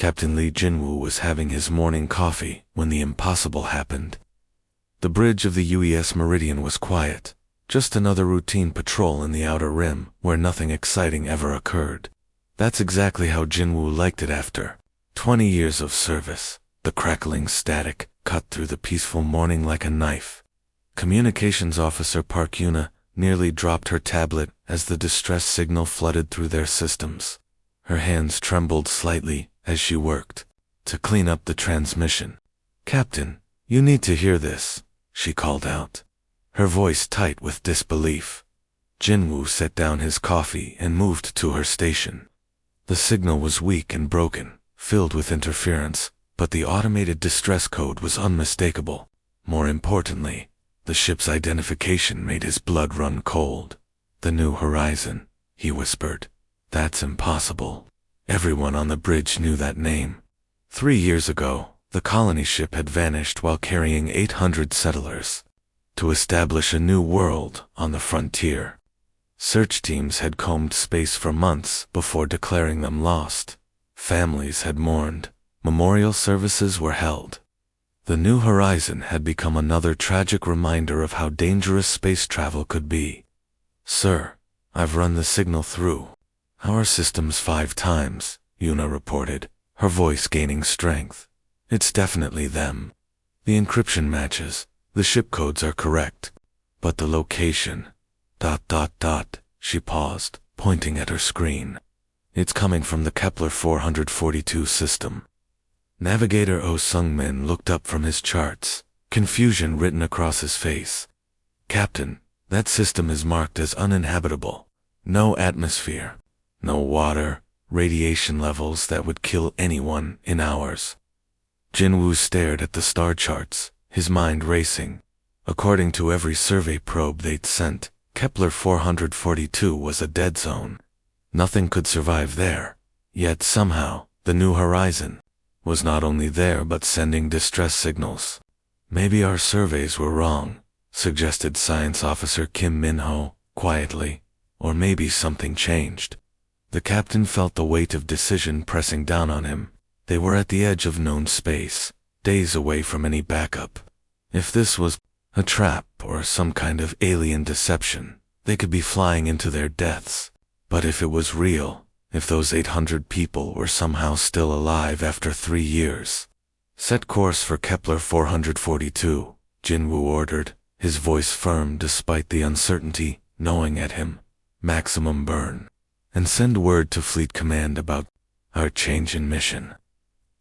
Captain Lee Jinwoo was having his morning coffee when the impossible happened. The bridge of the UES Meridian was quiet, just another routine patrol in the outer rim where nothing exciting ever occurred. That's exactly how Jinwoo liked it after 20 years of service. The crackling static cut through the peaceful morning like a knife. Communications Officer Park Yuna nearly dropped her tablet as the distress signal flooded through their systems. Her hands trembled slightly as she worked to clean up the transmission. "Captain, you need to hear this," she called out, her voice tight with disbelief. Jinwoo set down his coffee and moved to her station. The signal was weak and broken, filled with interference, but the automated distress code was unmistakable. More importantly, the ship's identification made his blood run cold. "The New Horizon," he whispered. "That's impossible." Everyone on the bridge knew that name. 3 years ago, the colony ship had vanished while carrying 800 settlers to establish a new world on the frontier. Search teams had combed space for months before declaring them lost. Families had mourned. Memorial services were held. The New Horizon had become another tragic reminder of how dangerous space travel could be. "Sir, I've run the signal through our systems 5 times, Yuna reported, her voice gaining strength. "It's definitely them. The encryption matches, the ship codes are correct. But the location... She paused, pointing at her screen. "It's coming from the Kepler 442 system." Navigator Oh Sung-min looked up from his charts, confusion written across his face. "Captain, that system is marked as uninhabitable. No atmosphere. No water, radiation levels that would kill anyone in hours." Jinwoo stared at the star charts, his mind racing. According to every survey probe they'd sent, Kepler 442 was a dead zone. Nothing could survive there. Yet somehow, the New Horizon was not only there but sending distress signals. "Maybe our surveys were wrong," suggested Science Officer Kim Min-ho, quietly. "Or maybe something changed." The captain felt the weight of decision pressing down on him. They were at the edge of known space, days away from any backup. If this was a trap or some kind of alien deception, they could be flying into their deaths. But if it was real, if those 800 people were somehow still alive after 3 years... "Set course for Kepler 442, Jinwoo ordered, his voice firm despite the uncertainty gnawing at him. "Maximum burn. And send word to Fleet Command about our change in mission."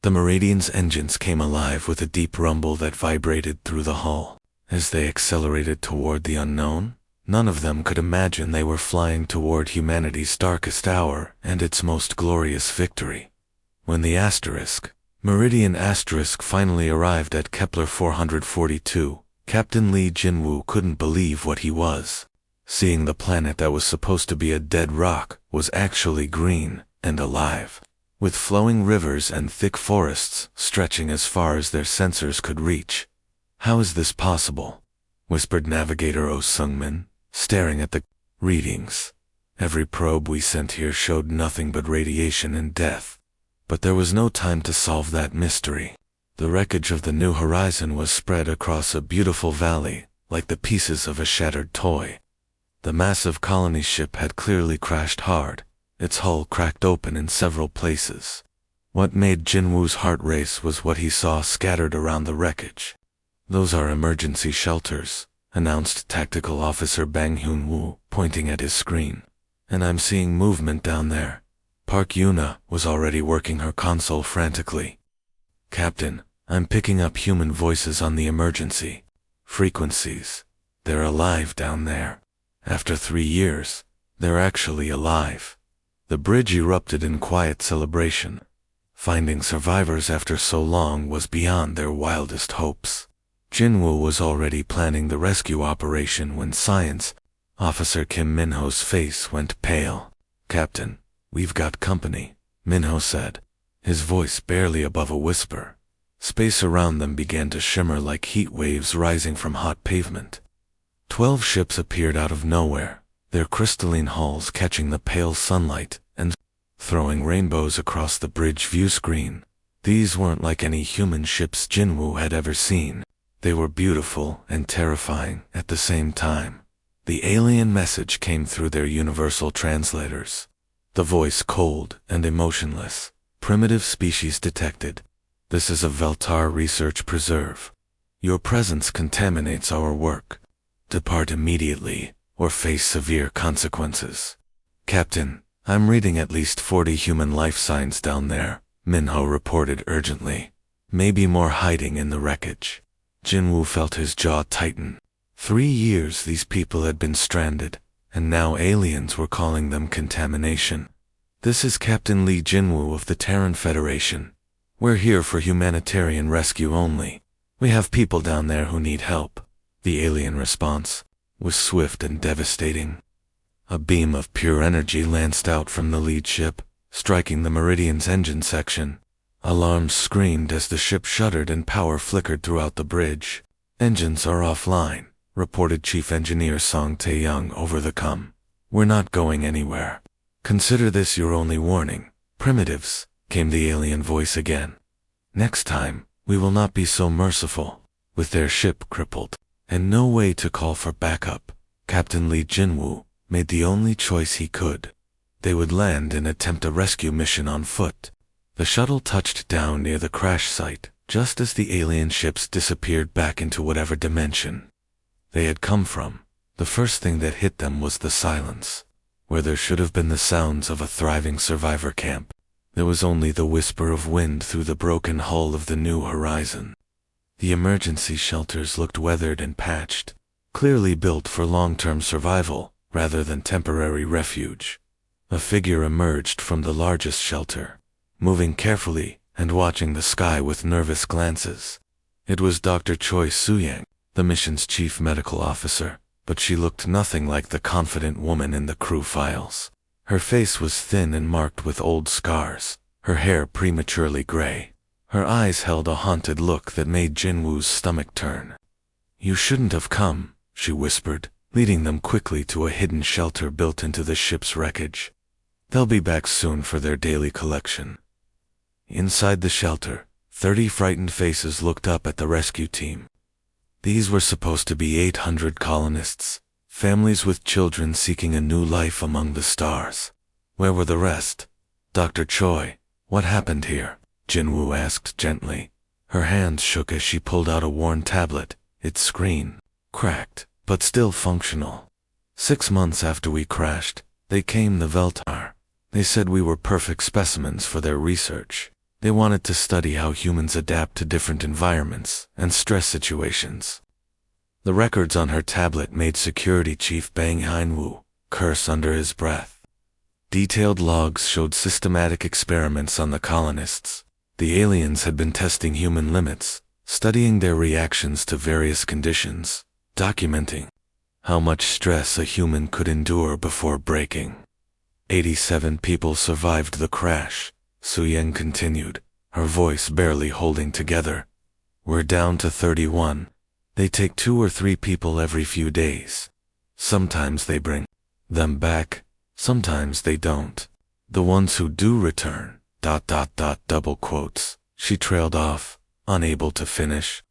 The Meridian's engines came alive with a deep rumble that vibrated through the hull. As they accelerated toward the unknown, none of them could imagine they were flying toward humanity's darkest hour and its most glorious victory. When the Meridian Asterisk finally arrived at Kepler 442, Captain Lee Jinwoo couldn't believe what he was. Seeing the planet that was supposed to be a dead rock was actually green and alive, with flowing rivers and thick forests stretching as far as their sensors could reach. "How is this possible?" whispered Navigator Oh Sung-min, staring at the readings. "Every probe we sent here showed nothing but radiation and death." But there was no time to solve that mystery. The wreckage of the New Horizon was spread across a beautiful valley, like the pieces of a shattered toy. The massive colony ship had clearly crashed hard, its hull cracked open in several places. What made Jinwoo's heart race was what he saw scattered around the wreckage. "Those are emergency shelters," announced Tactical Officer Bang Hyun-woo, pointing at his screen. "And I'm seeing movement down there." Park Yuna was already working her console frantically. "Captain, I'm picking up human voices on the emergency frequencies. They're alive down there. After 3 years, they're actually alive." The bridge erupted in quiet celebration. Finding survivors after so long was beyond their wildest hopes. Jinwoo was already planning the rescue operation when Science Officer Kim Min-ho's face went pale. "Captain, we've got company," Min-ho said, his voice barely above a whisper. Space around them began to shimmer like heat waves rising from hot pavement. 12 ships appeared out of nowhere, their crystalline hulls catching the pale sunlight and throwing rainbows across the bridge view screen. These weren't like any human ships Jinwoo had ever seen. They were beautiful and terrifying at the same time. The alien message came through their universal translators. The voice cold and emotionless. Primitive species detected. This is a Veltar research preserve. Your presence contaminates our work. Depart immediately, or face severe consequences. Captain, I'm reading at least 40 human life signs down there, Minho reported urgently. Maybe more hiding in the wreckage. Jinwoo felt his jaw tighten. 3 years these people had been stranded, and now aliens were calling them contamination. This is Captain Lee Jinwoo of the Terran Federation. We're here for humanitarian rescue only. We have people down there who need help. The alien response was swift and devastating. A beam of pure energy lanced out from the lead ship, striking the Meridian's engine section. Alarms screamed as the ship shuddered and power flickered throughout the bridge. Engines are offline, reported Chief Engineer Song Tae-young over the com. We're not going anywhere. Consider this your only warning, primitives, came the alien voice again. Next time, we will not be so merciful. With their ship crippled, and no way to call for backup, Captain Lee Jinwoo made the only choice he could. They would land and attempt a rescue mission on foot. The shuttle touched down near the crash site, just as the alien ships disappeared back into whatever dimension they had come from. The first thing that hit them was the silence. Where there should have been the sounds of a thriving survivor camp, there was only the whisper of wind through the broken hull of the New Horizon. The emergency shelters looked weathered and patched, clearly built for long-term survival rather than temporary refuge. A figure emerged from the largest shelter, moving carefully and watching the sky with nervous glances. It was Dr. Choi Soo-yang, the mission's chief medical officer, but she looked nothing like the confident woman in the crew files. Her face was thin and marked with old scars, her hair prematurely gray. Her eyes held a haunted look that made Jinwoo's stomach turn. "You shouldn't have come," she whispered, leading them quickly to a hidden shelter built into the ship's wreckage. They'll be back soon for their daily collection. Inside the shelter, 30 frightened faces looked up at the rescue team. These were supposed to be 800 colonists, families with children seeking a new life among the stars. Where were the rest? Dr. Choi, what happened here? Jinwoo asked gently. Her hands shook as she pulled out a worn tablet, its screen cracked, but still functional. 6 months after we crashed, they came the Veltar. They said we were perfect specimens for their research. They wanted to study how humans adapt to different environments and stress situations. The records on her tablet made Security Chief Bang Hyun-woo curse under his breath. Detailed logs showed systematic experiments on the colonists. The aliens had been testing human limits, studying their reactions to various conditions, documenting how much stress a human could endure before breaking. 87 people survived the crash, Soo-yang continued, her voice barely holding together. We're down to 31. They take 2 or 3 people every few days. Sometimes they bring them back, sometimes they don't. The ones who do return, ... double quotes. She trailed off, unable to finish.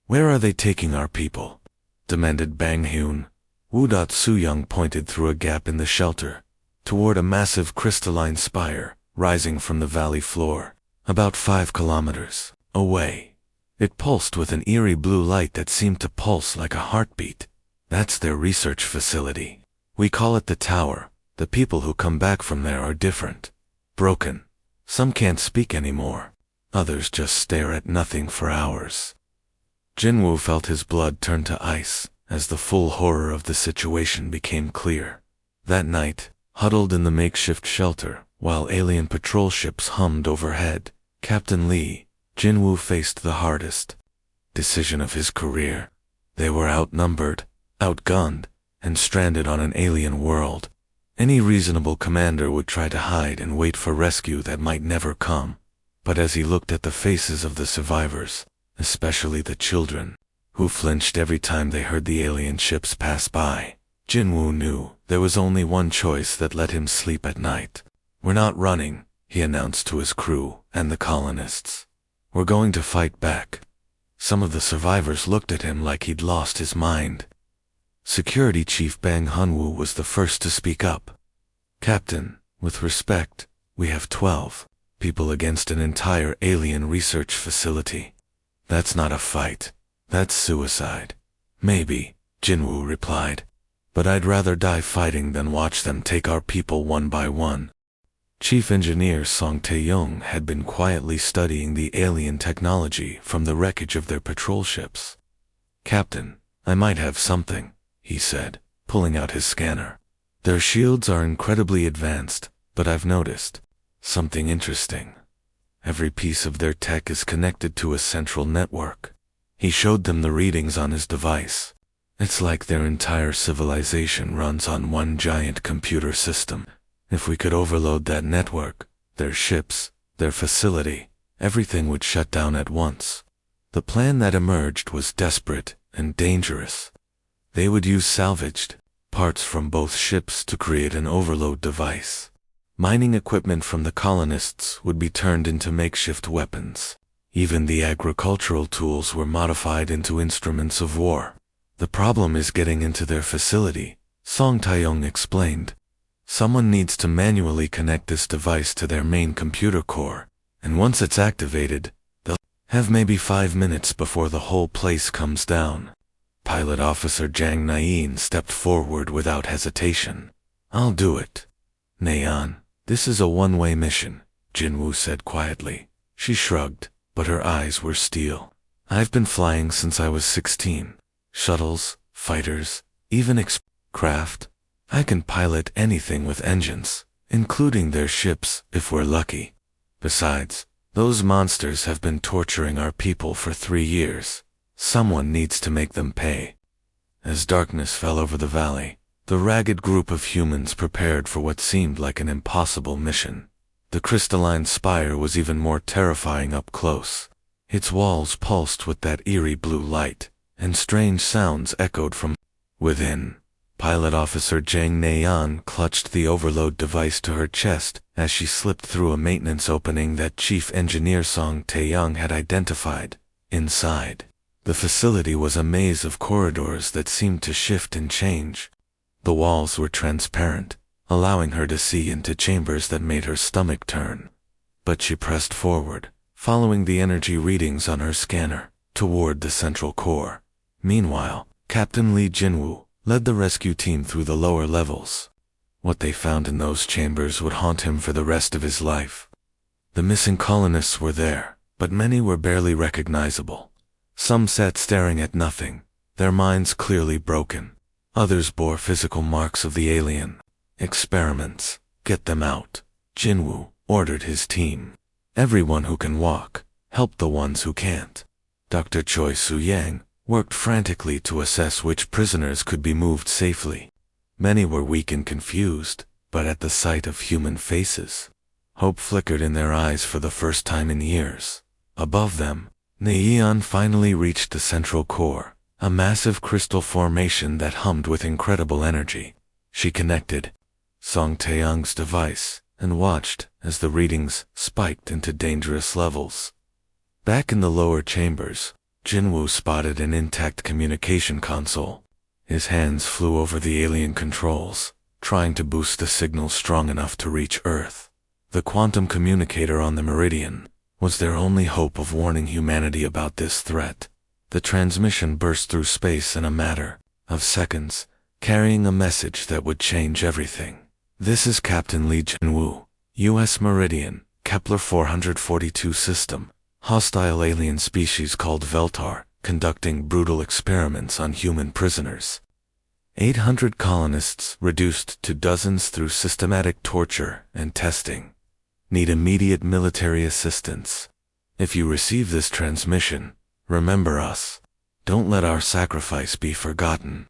Where are they taking our people? Demanded Bang Hyun. Woo. Soo-young pointed through a gap in the shelter, toward a massive crystalline spire, rising from the valley floor, about 5 kilometers away. It pulsed with an eerie blue light that seemed to pulse like a heartbeat. That's their research facility. We call it the tower. The people who come back from there are different. Broken. Some can't speak anymore. Others just stare at nothing for hours. Jinwoo felt his blood turn to ice as the full horror of the situation became clear. That night, huddled in the makeshift shelter, while alien patrol ships hummed overhead, Captain Lee, Jinwoo faced the hardest decision of his career. They were outnumbered, outgunned, and stranded on an alien world. Any reasonable commander would try to hide and wait for rescue that might never come. But as he looked at the faces of the survivors, especially the children, who flinched every time they heard the alien ships pass by, Jinwoo knew there was only one choice that let him sleep at night. We're not running, he announced to his crew And the colonists were going to fight back. Some of the survivors looked at him like he'd lost his mind. Security Chief Bang Hunwoo was the first to speak up. "Captain, with respect, we have 12 people against an entire alien research facility. That's not a fight. That's suicide." "Maybe," Jinwoo replied. "But I'd rather die fighting than watch them take our people one by one." Chief Engineer Song Tae-young had been quietly studying the alien technology from the wreckage of their patrol ships. "Captain, I might have something," he said, pulling out his scanner. "Their shields are incredibly advanced, but I've noticed something interesting. Every piece of their tech is connected to a central network." He showed them the readings on his device. "It's like their entire civilization runs on one giant computer system. If we could overload that network, their ships, their facility, everything would shut down at once." The plan that emerged was desperate and dangerous. They would use salvaged parts from both ships to create an overload device. Mining equipment from the colonists would be turned into makeshift weapons. Even the agricultural tools were modified into instruments of war. "The problem is getting into their facility," Song Tae-young explained. "Someone needs to manually connect this device to their main computer core, and once it's activated, they'll have maybe 5 minutes before the whole place comes down." Pilot Officer Jang Naean stepped forward without hesitation. "I'll do it." "Naean, this is a one-way mission," Jinwoo said quietly. She shrugged, but her eyes were steel. "I've been flying since I was 16. Shuttles, fighters, even craft. I can pilot anything with engines, including their ships if we're lucky. Besides, those monsters have been torturing our people for 3 years. Someone needs to make them pay." As darkness fell over the valley, the ragged group of humans prepared for what seemed like an impossible mission. The crystalline spire was even more terrifying up close. Its walls pulsed with that eerie blue light, and strange sounds echoed from within. Pilot Officer Jang Naean clutched the overload device to her chest as she slipped through a maintenance opening that Chief Engineer Song Tae-young had identified. Inside, the facility was a maze of corridors that seemed to shift and change. The walls were transparent, allowing her to see into chambers that made her stomach turn. But she pressed forward, following the energy readings on her scanner, toward the central core. Meanwhile, Captain Lee Jinwoo led the rescue team through the lower levels. What they found in those chambers would haunt him for the rest of his life. The missing colonists were there, but many were barely recognizable. Some sat staring at nothing, their minds clearly broken. Others bore physical marks of the alien experiments. "Get them out," Jinwoo ordered his team. "Everyone who can walk, help the ones who can't." Dr. Choi Soo-yang worked frantically to assess which prisoners could be moved safely. Many were weak and confused, but at the sight of human faces, hope flickered in their eyes for the first time in years. Above them, Naean finally reached the central core, a massive crystal formation that hummed with incredible energy. She connected Song Tae-young's device and watched as the readings spiked into dangerous levels. Back in the lower chambers, Jinwoo spotted an intact communication console. His hands flew over the alien controls, trying to boost the signal strong enough to reach Earth. The quantum communicator on the Meridian was their only hope of warning humanity about this threat. The transmission burst through space in a matter of seconds, carrying a message that would change everything. "This is Captain Lee Jinwoo, U.S. Meridian, Kepler 442 system. Hostile alien species called Veltar, conducting brutal experiments on human prisoners. 800 colonists reduced to dozens through systematic torture and testing. Need immediate military assistance. If you receive this transmission, remember us. Don't let our sacrifice be forgotten."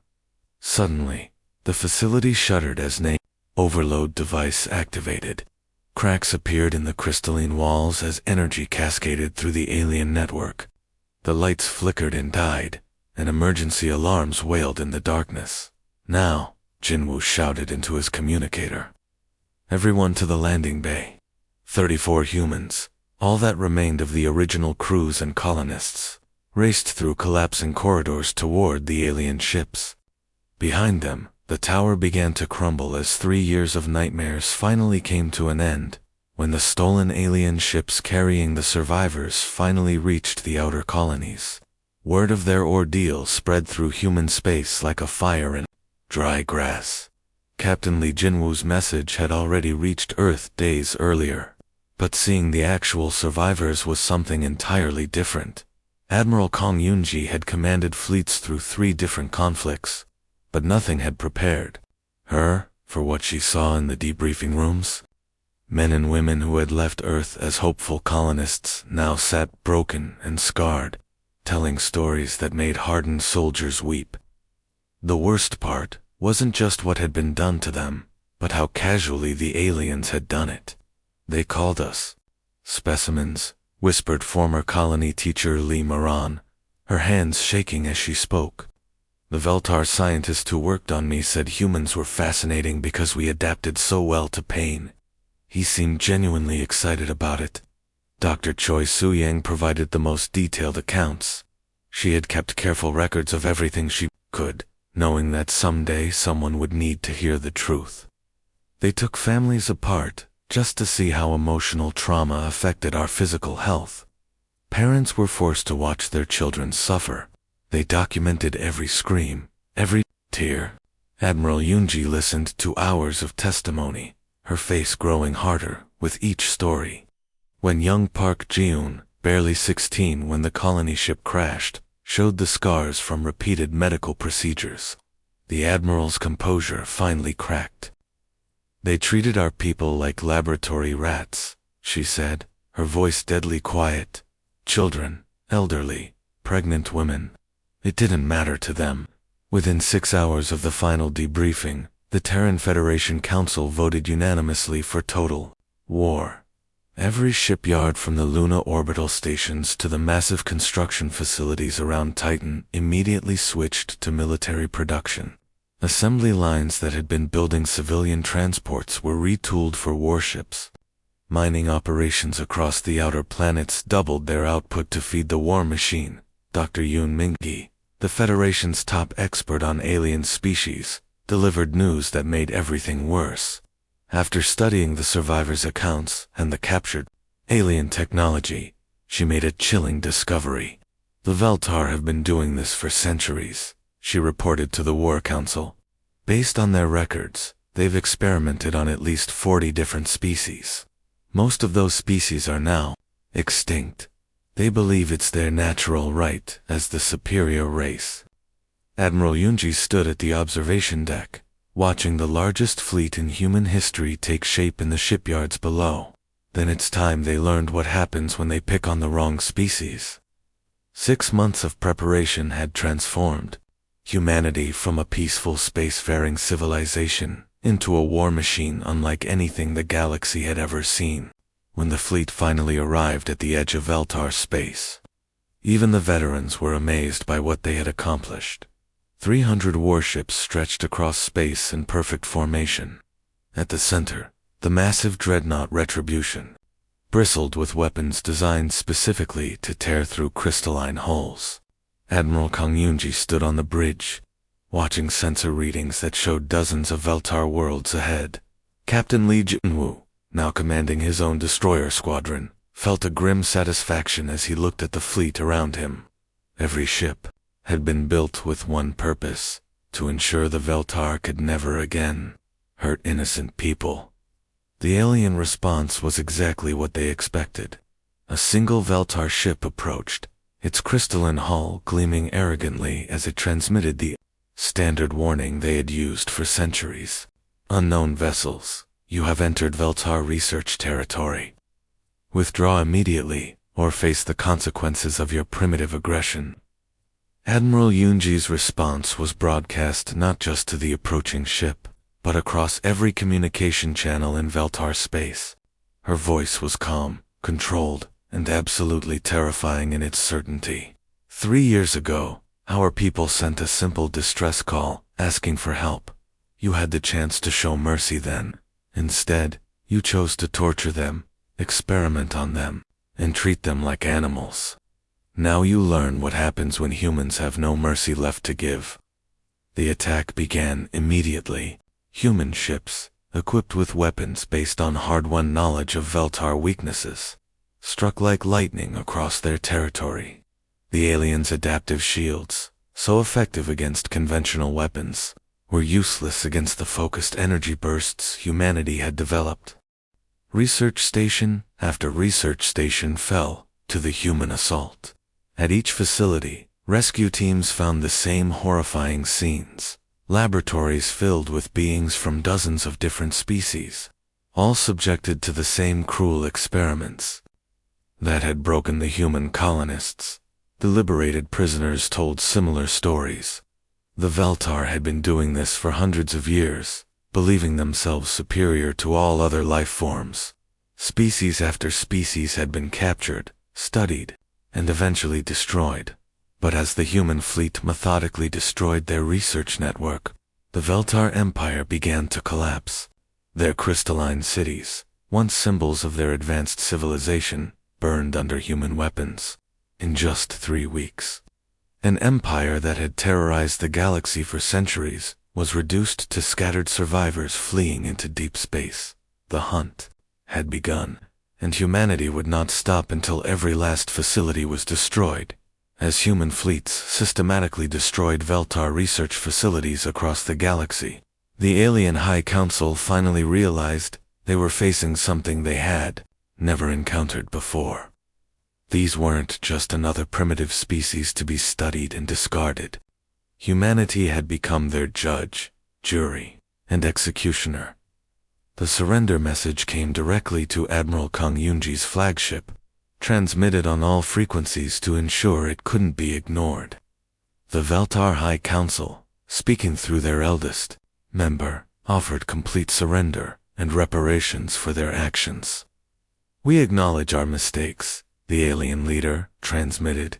Suddenly, the facility shuddered as overload device activated. Cracks appeared in the crystalline walls as energy cascaded through the alien network. The lights flickered and died, and emergency alarms wailed in the darkness. "Now," Jinwoo shouted into his communicator. "Everyone to the landing bay. 34 humans, All that remained of the original crews and colonists raced through collapsing corridors toward the alien ships. Behind them, the tower began to crumble as 3 years of nightmares finally came to an end, when the stolen alien ships carrying the survivors finally reached the outer colonies. Word of their ordeal spread through human space like a fire in dry grass. Captain Li Jinwu's message had already reached Earth days earlier, but seeing the actual survivors was something entirely different. Admiral Kong Yunji had commanded fleets through 3 different conflicts, but nothing had prepared her for what she saw in the debriefing rooms. Men and women who had left Earth as hopeful colonists now sat broken and scarred, telling stories that made hardened soldiers weep. The worst part wasn't just what had been done to them, but how casually the aliens had done it. "They called us specimens," whispered former colony teacher Li Maran, her hands shaking as she spoke. "The Veltar scientist who worked on me said humans were fascinating because we adapted so well to pain. He seemed genuinely excited about it." Dr. Choi Soo-yang provided the most detailed accounts. She had kept careful records of everything she could, knowing that someday someone would need to hear the truth. "They took families apart just to see how emotional trauma affected our physical health. Parents were forced to watch their children suffer. They documented every scream, every tear." Admiral Yunji listened to hours of testimony, her face growing harder with each story. When young Park Ji-un, barely 16 when the colony ship crashed, showed the scars from repeated medical procedures, the Admiral's composure finally cracked. "They treated our people like laboratory rats," she said, her voice deadly quiet. "Children, elderly, pregnant women. It didn't matter to them." Within 6 hours of the final debriefing, the Terran Federation Council voted unanimously for total war. Every shipyard from the Luna orbital stations to the massive construction facilities around Titan immediately switched to military production. Assembly lines that had been building civilian transports were retooled for warships. Mining operations across the outer planets doubled their output to feed the war machine. Dr. Yoon Minggi, the Federation's top expert on alien species, delivered news that made everything worse. After studying the survivors' accounts and the captured alien technology, she made a chilling discovery. "The Veltar have been doing this for centuries," she reported to the War Council. "Based on their records, they've experimented on at least 40 different species. Most of those species are now extinct. They believe it's their natural right as the superior race." Admiral Yunji stood at the observation deck, watching the largest fleet in human history take shape in the shipyards below. Then it's time they learned what happens when they pick on the wrong species. 6 months of preparation had transformed humanity from a peaceful spacefaring civilization into a war machine unlike anything the galaxy had ever seen. When the fleet finally arrived at the edge of Veltar space, even the veterans were amazed by what they had accomplished. 300 warships stretched across space in perfect formation. At the center, the massive dreadnought Retribution bristled with weapons designed specifically to tear through crystalline hulls. Admiral Kong Yunji stood on the bridge, watching sensor readings that showed dozens of Veltar worlds ahead. Captain Li Jinwu, now commanding his own destroyer squadron, felt a grim satisfaction as he looked at the fleet around him. Every ship had been built with one purpose: to ensure the Veltar could never again hurt innocent people. The alien response was exactly what they expected. A single Veltar ship approached, its crystalline hull gleaming arrogantly as it transmitted the standard warning they had used for centuries. "Unknown vessels, you have entered Veltar research territory. Withdraw immediately, or face the consequences of your primitive aggression." Admiral Yunji's response was broadcast not just to the approaching ship, but across every communication channel in Veltar space. Her voice was calm, controlled, and absolutely terrifying in its certainty. 3 years ago, our people sent a simple distress call, asking for help. You had the chance to show mercy then. Instead, you chose to torture them, experiment on them, and treat them like animals. Now you learn what happens when humans have no mercy left to give. The attack began immediately. Human ships, equipped with weapons based on hard-won knowledge of Veltar weaknesses, struck like lightning across their territory. The aliens' adaptive shields, so effective against conventional weapons, were useless against the focused energy bursts humanity had developed. Research station after research station fell to the human assault. At each facility, rescue teams found the same horrifying scenes. Laboratories filled with beings from dozens of different species, all subjected to the same cruel experiments that had broken the human colonists. The liberated prisoners told similar stories. The Veltar had been doing this for hundreds of years, believing themselves superior to all other life forms. Species after species had been captured, studied, and eventually destroyed. But as the human fleet methodically destroyed their research network, the Veltar Empire began to collapse. Their crystalline cities, once symbols of their advanced civilization, burned under human weapons. In just 3 weeks, an empire that had terrorized the galaxy for centuries was reduced to scattered survivors fleeing into deep space. The hunt had begun, and humanity would not stop until every last facility was destroyed. As human fleets systematically destroyed Veltar research facilities across the galaxy, the alien High Council finally realized they were facing something they had never encountered before. These weren't just another primitive species to be studied and discarded. Humanity had become their judge, jury, and executioner. The surrender message came directly to Admiral Kung Yunji's flagship, transmitted on all frequencies to ensure it couldn't be ignored. The Veltar High Council, speaking through their eldest member, offered complete surrender and reparations for their actions. "We acknowledge our mistakes," the alien leader transmitted.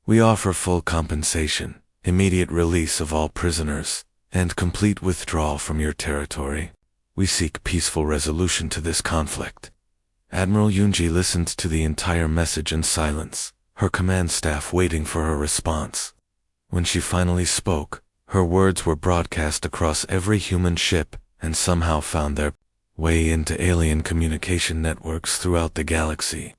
"We offer full compensation, immediate release of all prisoners, and complete withdrawal from your territory. We seek peaceful resolution to this conflict." Admiral Yunji listened to the entire message in silence, her command staff waiting for her response. When she finally spoke, her words were broadcast across every human ship and somehow found their way into alien communication networks throughout the galaxy.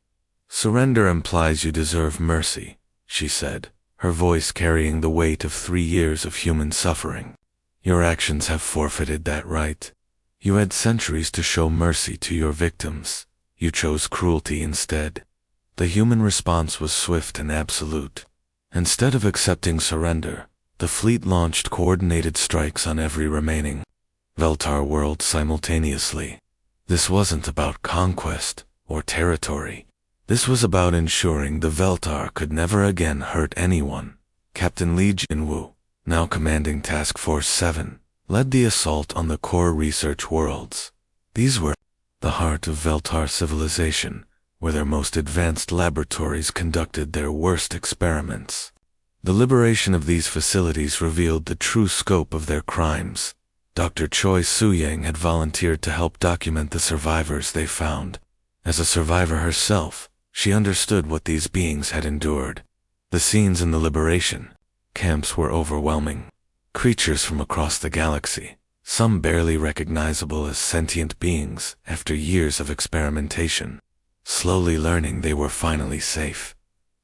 "Surrender implies you deserve mercy," she said, her voice carrying the weight of 3 years of human suffering. "Your actions have forfeited that right. You had centuries to show mercy to your victims. You chose cruelty instead." The human response was swift and absolute. Instead of accepting surrender, the fleet launched coordinated strikes on every remaining Veltar world simultaneously. This wasn't about conquest or territory. This was about ensuring the Veltar could never again hurt anyone. Captain Li Jinwu, now commanding Task Force 7, led the assault on the core research worlds. These were the heart of Veltar civilization, where their most advanced laboratories conducted their worst experiments. The liberation of these facilities revealed the true scope of their crimes. Dr. Choi Soo-yang had volunteered to help document the survivors they found. As a survivor herself, she understood what these beings had endured. The scenes in the liberation camps were overwhelming. Creatures from across the galaxy, some barely recognizable as sentient beings after years of experimentation, slowly learning they were finally safe.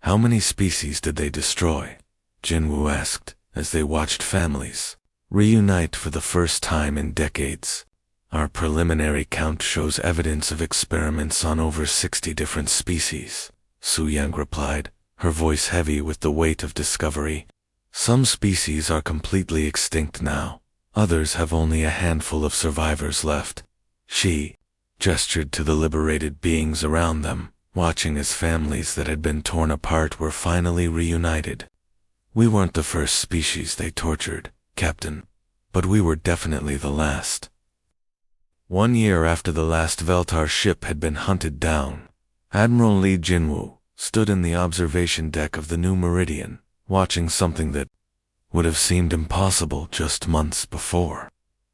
"How many species did they destroy?" Jinwoo asked, as they watched families reunite for the first time in decades. "Our preliminary count shows evidence of experiments on over 60 different species," Soo-yang replied, her voice heavy with the weight of discovery. "Some species are completely extinct now. Others have only a handful of survivors left." She gestured to the liberated beings around them, watching as families that had been torn apart were finally reunited. "We weren't the first species they tortured, Captain, but we were definitely the last." 1 year after the last Veltar ship had been hunted down, Admiral Li Jinwoo stood in the observation deck of the New Meridian, watching something that would have seemed impossible just months before.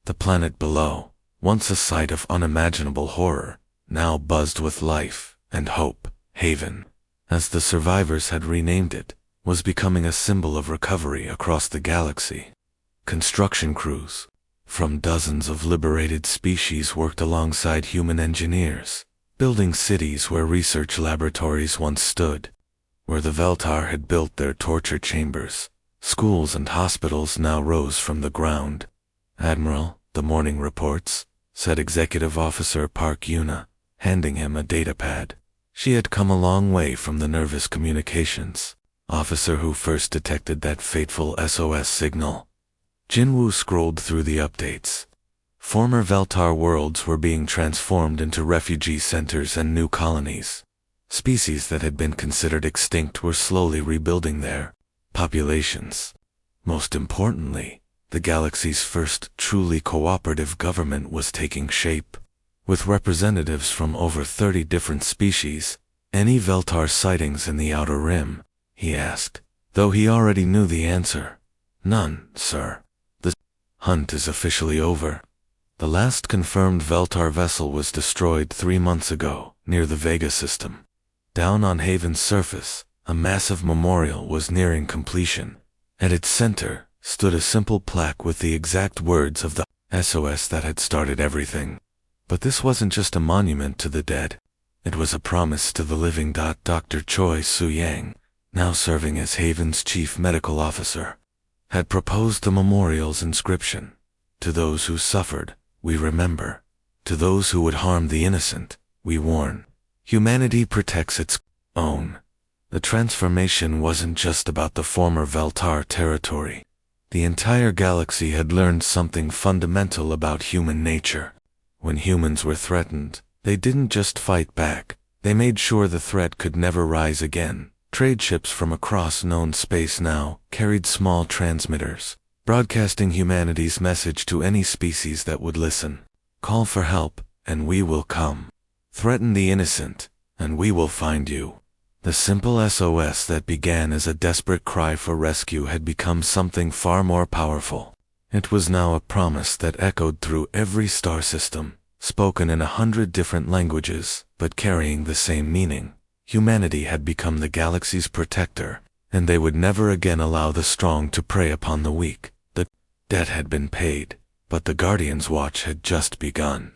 The planet below, once a site of unimaginable horror, now buzzed with life and hope. Haven, as the survivors had renamed it, was becoming a symbol of recovery across the galaxy. Construction crews from dozens of liberated species worked alongside human engineers, building cities where research laboratories once stood. Where the Veltar had built their torture chambers, schools and hospitals now rose from the ground. "Admiral, the morning reports," said Executive Officer Park Yuna, handing him a datapad. She had come a long way from the nervous communications officer who first detected that fateful SOS signal. Jinwoo scrolled through the updates. Former Veltar worlds were being transformed into refugee centers and new colonies. Species that had been considered extinct were slowly rebuilding their populations. Most importantly, the galaxy's first truly cooperative government was taking shape. With representatives from over 30 different species. "Any Veltar sightings in the Outer Rim?" he asked, though he already knew the answer. "None, sir. The hunt is officially over. The last confirmed Veltar vessel was destroyed 3 months ago, near the Vega system." Down on Haven's surface, a massive memorial was nearing completion. At its center stood a simple plaque with the exact words of the SOS that had started everything. But this wasn't just a monument to the dead. It was a promise to the living. Dr. Choi Su-yang, now serving as Haven's chief medical officer, had proposed the memorial's inscription. "To those who suffered, we remember. To those who would harm the innocent, we warn. Humanity protects its own." The transformation wasn't just about the former Veltar territory. The entire galaxy had learned something fundamental about human nature. When humans were threatened, they didn't just fight back. They made sure the threat could never rise again. Trade ships from across known space now carried small transmitters, broadcasting humanity's message to any species that would listen. "Call for help, and we will come. Threaten the innocent, and we will find you." The simple SOS that began as a desperate cry for rescue had become something far more powerful. It was now a promise that echoed through every star system, spoken in 100 different languages, but carrying the same meaning. Humanity had become the galaxy's protector, and they would never again allow the strong to prey upon the weak. The debt had been paid, but the Guardian's watch had just begun.